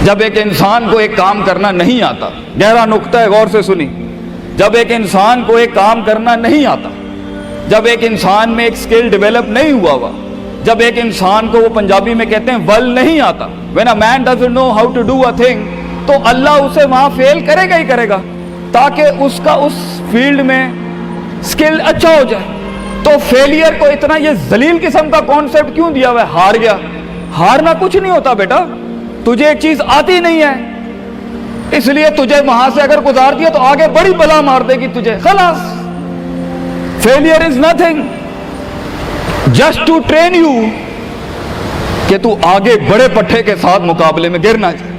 جب ایک انسان کو ایک کام کرنا نہیں آتا، گہرا نقطہ ہے، غور سے سنی، جب ایک انسان کو ایک کام کرنا نہیں آتا، جب ایک انسان میں ایک سکل ڈیولپ نہیں ہوا، جب ایک انسان کو وہ پنجابی میں کہتے ہیں ول نہیں آتا، when a man doesn't know how to do a thing، تو اللہ اسے وہاں فیل کرے گا ہی کرے گا تاکہ اس کا اس فیلڈ میں سکل اچھا ہو جائے۔ تو فیلئر کو اتنا یہ ذلیل قسم کا کانسیپٹ کیوں دیا ہوا ہے؟ ہار گیا، ہارنا کچھ نہیں ہوتا بیٹا، تجھے ایک چیز آتی نہیں ہے اس لیے تجھے وہاں سے اگر گزار دیا تو آگے بڑی بلا مار دے گی تجھے، خلاص۔ Failure is nothing just to train you کہ تو آگے بڑے پٹھے کے ساتھ مقابلے میں گر نہ جائے،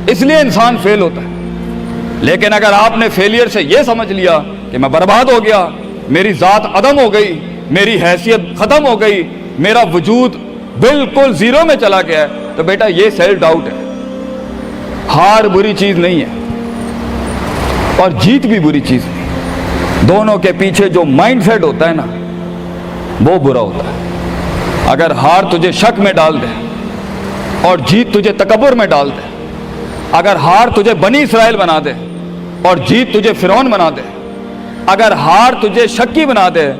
اس لیے انسان فیل ہوتا ہے۔ لیکن اگر آپ نے فیلئر سے یہ سمجھ لیا کہ میں برباد ہو گیا، میری ذات عدم ہو گئی، میری حیثیت ختم ہو گئی، میرا وجود بالکل زیرو میں چلا گیا ہے، تو بیٹا یہ سیلف ڈاؤٹ ہے۔ ہار بری چیز نہیں ہے اور جیت بھی بری چیز نہیں، دونوں کے پیچھے جو مائنڈ سیٹ ہوتا ہے نا وہ برا ہوتا ہے۔ اگر ہار تجھے شک میں ڈال دے اور جیت تجھے تکبر میں ڈال دے، اگر ہار تجھے بنی اسرائیل بنا دے اور جیت تجھے فرعون بنا دے، اگر ہار تجھے شکی بنا دے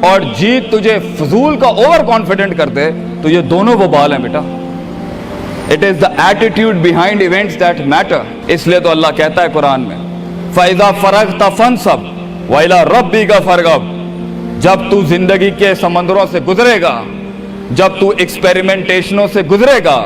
اور جیت تجھے فضول کا اوور کانفیڈنٹ کر دے، تو یہ دونوں وبال ہیں بیٹا۔ It is the attitude behind events that matter۔ اس لیے تو اللہ کہتا ہے قرآن میں فَإِذَا فَرَغْتَ فَانْصَبْ وَإِلَىٰ رَبِّكَ فَارْغَب۔ جب تو زندگی کے سمندروں سے گزرے گا، جب تو ایکسپیریمنٹیشنوں سے گزرے گا،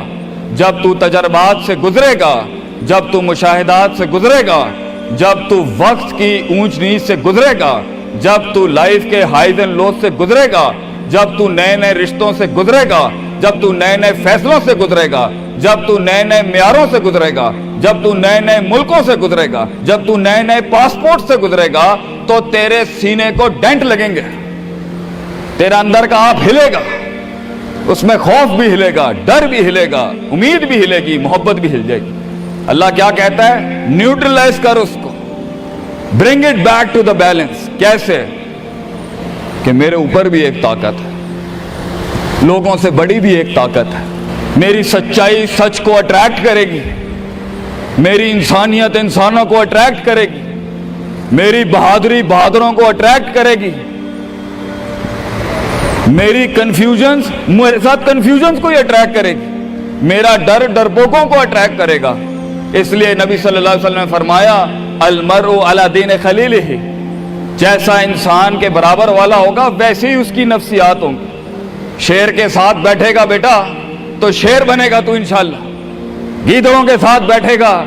جب تو تجربات سے گزرے گا، جب تو مشاہدات سے گزرے گا، جب تو وقت کی اونچ نیچ سے گزرے گا، جب تو لائف کے ہائیز اینڈ لوز سے گزرے گا، جب تو نئے نئے رشتوں سے گزرے گا، جب تو نئے نئے فیصلوں سے گزرے گا، جب تو نئے نئے معیاروں سے گزرے گا، جب تو نئے نئے ملکوں سے گزرے گا، جب تو نئے نئے پاسپورٹ سے گزرے گا، تو تیرے سینے کو ڈینٹ لگیں گے، تیرا اندر کا آپ ہلے گا، اس میں خوف بھی ہلے گا، ڈر بھی ہلے گا، امید بھی ہلے گی، محبت بھی ہل جائے گی۔ اللہ کیا کہتا ہے؟ نیوٹرلائز کر اس کو، bring it back to the balance. کیسے؟ کہ میرے اوپر بھی ایک طاقت ہے، لوگوں سے بڑی بھی ایک طاقت ہے، میری سچائی سچ کو اٹریکٹ کرے گی، میری انسانیت انسانوں کو اٹریکٹ کرے گی، میری بہادری بہادروں کو اٹریکٹ کرے گی، میری کنفیوژنز میرے ساتھ کنفیوژنز کو ہی اٹریکٹ کرے گی، میرا ڈر ڈرپوکوں کو اٹریکٹ کرے گا۔ اس لیے نبی صلی اللہ علیہ وسلم نے فرمایا المرء علی دین خلیلہ، جیسا انسان کے برابر والا ہوگا ویسے ہی اس کی نفسیات ہوں گی۔ شیر کے ساتھ بیٹھے گا بیٹا تو شیر بنے گا تو انشاءاللہ، گیدڑوں کے ساتھ بیٹھے گا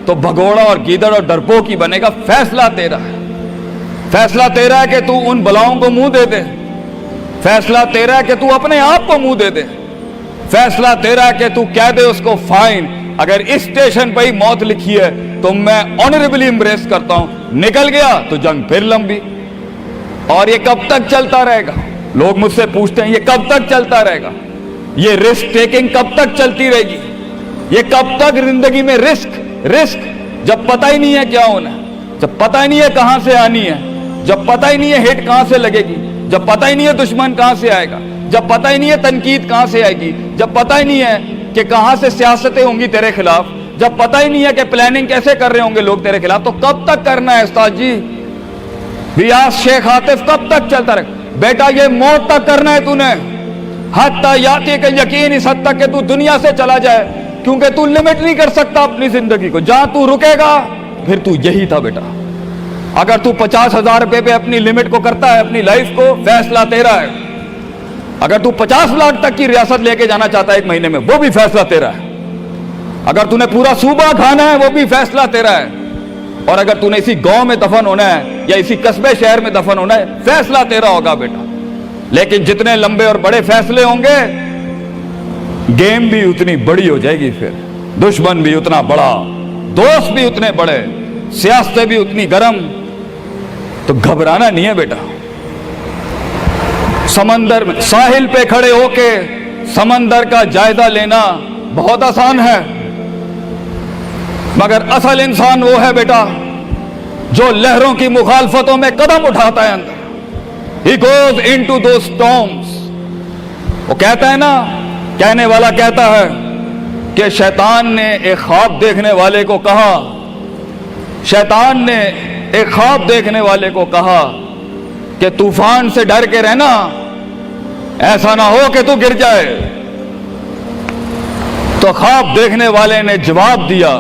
تو بھگوڑا اور گیدڑ اور ڈرپوک ہی بنے گا۔ فیصلہ تیرا ہے، فیصلہ تیرا ہے کہ تو ان بلاؤں کو منہ دے دے، فیصلہ تیرا ہے کہ تو اپنے آپ کو منہ دے دے، فیصلہ تیرا ہے کہ تو کہہ دے اس کو فائن، اگر اس اسٹیشن پہ ہی موت لکھی ہے تو میں آنریبلی امبریس کرتا ہوں، نکل گیا تو جنگ پھر لمبی۔ اور یہ کب تک چلتا رہے گا؟ لوگ مجھ سے پوچھتے ہیں یہ کب تک چلتا رہے گا؟ یہ رسک ٹیکنگ کب تک چلتی رہے گی؟ یہ کب تک زندگی میں رسک جب پتہ ہی نہیں ہے کیا ہونا ہے، جب پتہ ہی نہیں ہے کہاں سے آنی ہے، جب پتہ ہی نہیں ہے ہٹ کہاں سے لگے گی، جب پتہ ہی نہیں ہے دشمن کہاں سے آئے گا، جب پتہ ہی نہیں ہے تنقید کہاں سے آئے گی، جب پتہ ہی نہیں ہے کہ کہاں سے سیاستیں ہوں گی تیرے خلاف، جب پتہ ہی نہیں ہے کہ پلاننگ کیسے کر رہے ہوں گے لوگ تیرے خلاف، تو کب تک کرنا ہے استاد جی؟ ریاض شیخ عاطف کب تک چلتا رہے؟ بیٹا یہ موت تک کرنا ہے تو نے، حتی یاتی کہ یقین اس حد تک کہ تو دنیا سے چلا جائے، کیونکہ تو لمٹ نہیں کر سکتا اپنی زندگی کو، جہاں تو رکے گا پھر تو یہی تھا بیٹا۔ اگر تو 50,000 روپے پہ اپنی لمٹ کو کرتا ہے اپنی لائف کو، فیصلہ تیرا ہے۔ اگر تو 50 لاکھ تک کی ریاست لے کے جانا چاہتا ہے ایک مہینے میں، وہ بھی فیصلہ تیرا ہے۔ اگر تو نے پورا صوبہ کھانا ہے وہ بھی فیصلہ تیرا ہے۔ اور اگر تو نے اسی گاؤں میں دفن ہونا ہے یا اسی قصبے شہر میں دفن ہونا ہے، فیصلہ تیرا ہوگا بیٹا۔ لیکن جتنے لمبے اور بڑے فیصلے ہوں گے، گیم بھی اتنی بڑی ہو جائے گی، پھر دشمن بھی اتنا بڑا، دوست بھی اتنے بڑے، سیاستیں بھی اتنی گرم۔ تو گھبرانا نہیں ہے بیٹا۔ سمندر میں ساحل پہ کھڑے ہو کے سمندر کا جائزہ لینا بہت آسان ہے، مگر اصل انسان وہ ہے بیٹا جو لہروں کی مخالفتوں میں قدم اٹھاتا ہے اندر۔ He goes into those storms۔ وہ کہتا ہے نا، کہنے والا کہتا ہے کہ شیطان نے ایک خواب دیکھنے والے کو کہا، شیطان نے ایک خواب دیکھنے والے کو کہا کہ طوفان سے ڈر کے رہنا، ایسا نہ ہو کہ تو گر جائے۔ تو خواب دیکھنے والے نے جواب دیا،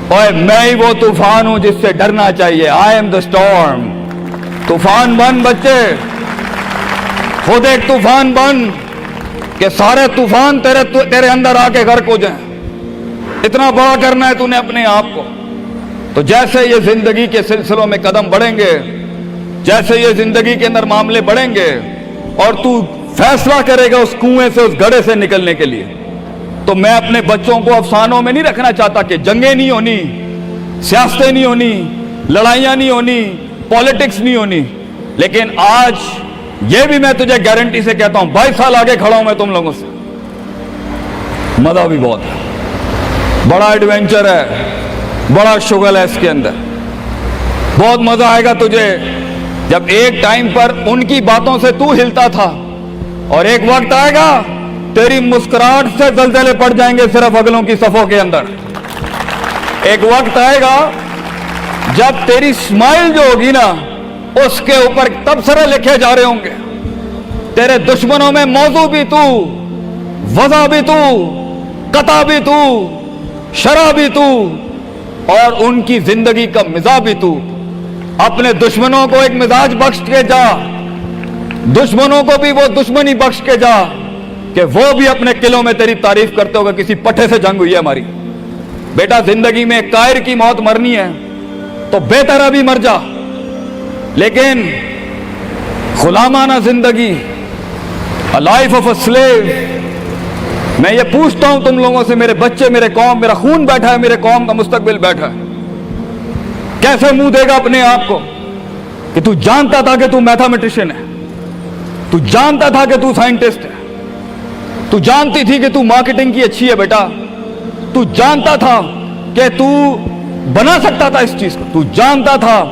اوے میں ہی وہ طوفان ہوں جس سے ڈرنا چاہیے، آئی ایم دا اسٹارم۔ طوفان بن بچے، خود ایک طوفان بن کہ سارے طوفان تیرے اندر آ کے غرق ہو جائیں۔ اتنا بڑا کرنا ہے تو نے اپنے آپ کو۔ تو جیسے یہ زندگی کے سلسلوں میں قدم بڑھیں گے، جیسے یہ زندگی کے اندر معاملے بڑھیں گے اور تو فیصلہ کرے گا اس کنویں سے، اس گڑھے سے نکلنے کے لیے، تو میں اپنے بچوں کو افسانوں میں نہیں رکھنا چاہتا کہ جنگیں نہیں ہونی، سیاستیں نہیں ہونی، لڑائیاں نہیں ہونی، پالیٹکس نہیں ہونی، لیکن آج یہ بھی میں تجھے گارنٹی سے کہتا ہوں، 22 سال آگے کھڑا ہوں میں تم لوگوں سے، مزہ بھی بہت ہے، بڑا ایڈونچر ہے، بڑا شغل ہے اس کے اندر، بہت مزہ آئے گا تجھے جب ایک ٹائم پر ان کی باتوں سے تو ہلتا تھا اور ایک وقت آئے گا تیری مسکراہٹ سے زلزلے پڑ جائیں گے صرف اگلوں کی صفوں کے اندر۔ ایک وقت آئے گا جب تیری اسمائل جو ہوگی نا اس کے اوپر تبصرے لکھے جا رہے ہوں گے، تیرے دشمنوں میں موضوع بھی تو، وضع بھی تو، قطع بھی تو، شرح بھی تو، اور ان کی زندگی کا مزاج بھی تو۔ اپنے دشمنوں کو ایک مزاج بخش کے جا، دشمنوں کو بھی وہ دشمنی بخش کے جا کہ وہ بھی اپنے قلعوں میں تیری تعریف کرتے ہوگا کسی پٹھے سے جنگ ہوئی ہے ہماری۔ بیٹا زندگی میں کائر کی موت مرنی ہے تو بہتر ابھی مر جا، لیکن غلامانہ زندگی، a life of a slave، میں یہ پوچھتا ہوں تم لوگوں سے، میرے بچے، میرے قوم، میرا خون بیٹھا ہے، میرے قوم کا مستقبل بیٹھا ہے، کیسے منہ دے گا اپنے آپ کو کہ تو جانتا تھا کہ تو میتھمیٹیشین ہے، تو جانتا تھا کہ تو سائنٹسٹ ہے، تو جانتی تھی کہ تو مارکیٹنگ کی اچھی ہے بیٹا، تو جانتا تھا کہ تو بنا سکتا تھا اس چیز کو، تو جانتا تھا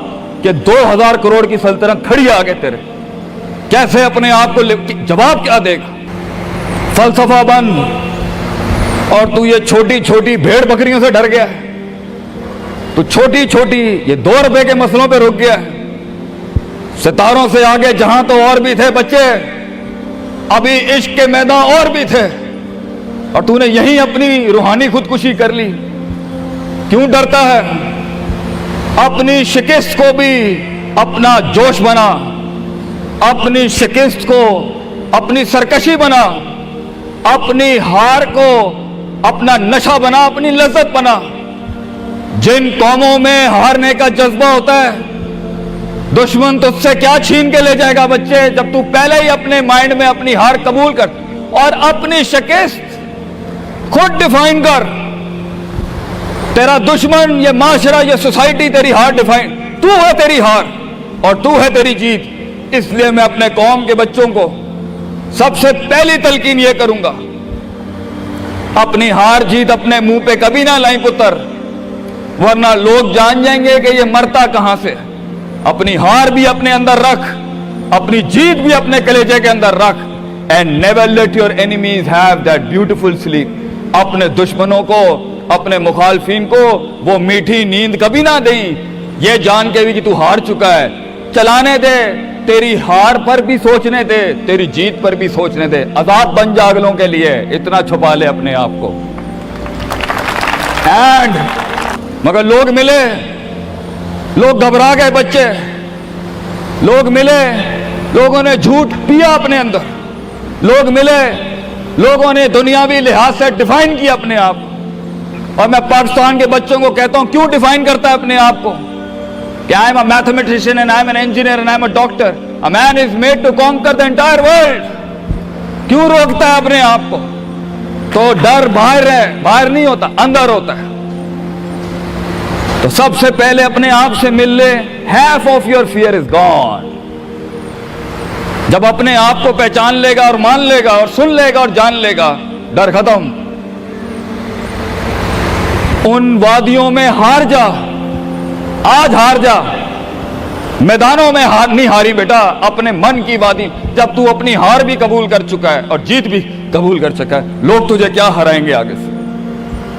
کہ 2000 کروڑ کی سلطنت کھڑی آگے تیرے، کیسے اپنے آپ کو جواب کیا دے گا؟ فلسفہ بن، اور تو یہ چھوٹی چھوٹی بھیڑ بکریوں سے ڈر گیا ہے، تو چھوٹی چھوٹی یہ 2 روپے کے مسئلوں پہ رک گیا ہے۔ ستاروں سے آگے جہاں تو اور بھی تھے بچے، ابھی عشق کے میدان اور بھی تھے، اور تو نے یہیں اپنی روحانی خودکشی کر لی۔ کیوں ڈرتا ہے؟ اپنی شکست کو بھی اپنا جوش بنا، اپنی شکست کو اپنی سرکشی بنا، اپنی ہار کو اپنا نشہ بنا، اپنی لذت بنا۔ جن قوموں میں ہارنے کا جذبہ ہوتا ہے، دشمن تجھ سے کیا چھین کے لے جائے گا بچے، جب تو پہلے ہی اپنے مائنڈ میں اپنی ہار قبول کر اور اپنی شکست خود ڈیفائن کر۔ تیرا دشمن، یہ معاشرہ، یہ سوسائٹی تیری ہار ڈیفائن، تو ہے تیری ہار اور تو ہے تیری جیت۔ اس لیے میں اپنے قوم کے بچوں کو سب سے پہلی تلقین یہ کروں گا، اپنی ہار جیت اپنے منہ پہ کبھی نہ لائیں پتر، ورنہ لوگ جان جائیں گے کہ یہ مرتا کہاں سے۔ اپنی ہار بھی اپنے اندر رکھ، اپنی جیت بھی اپنے کلیجے کے اندر رکھ، and never let your enemies have that beautiful sleep۔ اپنے دشمنوں کو، اپنے مخالفین کو وہ میٹھی نیند کبھی نہ دیں، یہ جان کے بھی کہ تو ہار چکا ہے۔ چلانے دے، تیری ہار پر بھی سوچنے دے، تیری جیت پر بھی سوچنے دے۔ آزاد بن جا اگلوں کے لیے، اتنا چھپا لے اپنے آپ کو۔ اینڈ مگر لوگ ملے، لوگ گھبرا گئے بچے، لوگ ملے، لوگوں نے جھوٹ پیا اپنے اندر، لوگ ملے، لوگوں نے دنیاوی لحاظ سے ڈیفائن کیا اپنے آپ کو۔ اور میں پاکستان کے بچوں کو کہتا ہوں، کیوں ڈیفائن کرتا ہے اپنے آپ کو کہ I am a mathematician and I am an engineer and I am a doctor. A man is made to conquer the entire world۔ کیوں روکتا ہے اپنے آپ کو؟ تو ڈر باہر ہے، باہر نہیں ہوتا، اندر ہوتا ہے۔ تو سب سے پہلے اپنے آپ سے مل لے، half of your fear is gone۔ جب اپنے آپ کو پہچان لے گا اور مان لے گا اور سن لے گا اور جان لے گا، ڈر ختم۔ ان وادیوں میں ہار جا، آج ہار جا، میدانوں میں ہار نہیں ہاری بیٹا، اپنے من کی وادی۔ جب تو اپنی ہار بھی قبول کر چکا ہے اور جیت بھی قبول کر چکا ہے، لوگ تجھے کیا ہرائیں گے آگے سے؟